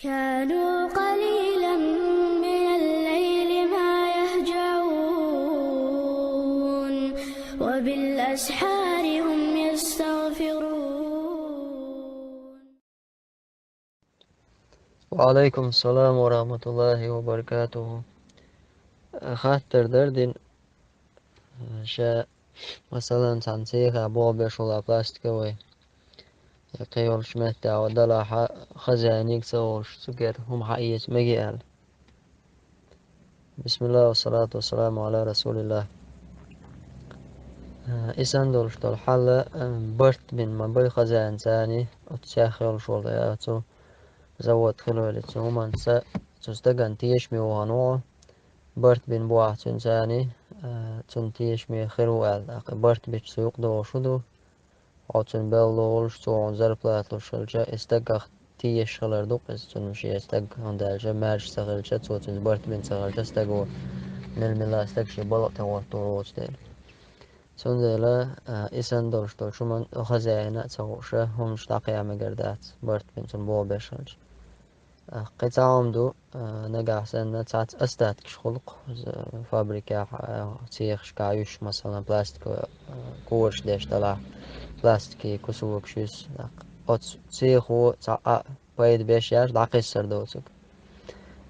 كانوا قليلا من الليل ما يهجعون وبالأسحار هم يستغفرون. وعليكم السلام ورحمة الله وبركاته. خاطر دردين شا مثلا تنسيخ بوب شولا بلاستيكوي يقيول شمتة ودلا خزانيك سوش سكر هم حقيقة مجيال. بسم الله والصلاة والسلام على رسول الله. إسان دولش دول حل برت من ما بي خزان ثاني وتساخيول شولا ياتو زود خلو لتسو من سا تستقن تيش ميوهانوه برت بين بواه تنساني تنتيش مي خيرو برت بيش سوق دو شدو أو تنبلولش تو زربلات لشلجا استقاق تيش خلردوق تنمشي استق هندالجا مارش سخلجا تو تنبرت بين سخلجا استقو نلملا استقشي بلق توتروش ديل تندلا إسان دولش دولشو من خزاينة تغوشا همش تاقيا مقردات برت بين تنبو بيشلج قطعهم دو نجح سنة ساعات أستات خلق فابريكا سيخ شكايوش مثلا بلاستيك كورش ديش طلع بلاستيكي كسوك شوس أت سيخو تاع بايد بيش ياش دقيس سردوتك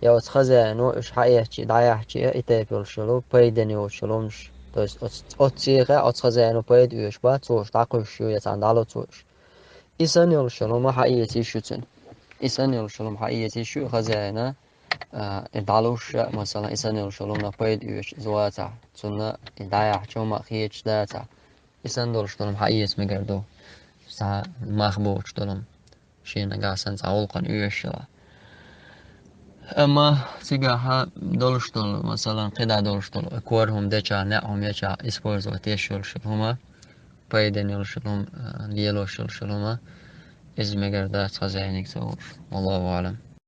يا خزانو إيش حقيقة ضايعتي إتابل شلو بايدني وشلومش توس أت سيخة أت خزانو بايد ويش بات توش دقيش شو يتعندالو توش إنسان يل شلو ما حقيقة شوتن إنسان يل شلو حقيقة شو خزانة دالوش مثلا إنسان يل شلو نبايد ويش زواتا تنا ضايع شو ما خيش داتا إنسان دول شلو حقيقة مقردو سا مخبوش دولم شي نقاسن تعولقن ويشلا أما تيجاها دولشتول مثلا قدا دولشتول أكورهم ديشا نعهم يشا إسبورزو تيشول شلهما بايدن يلشلهم ليلو شلهما إز مقردات خزانيك سوش والله أعلم.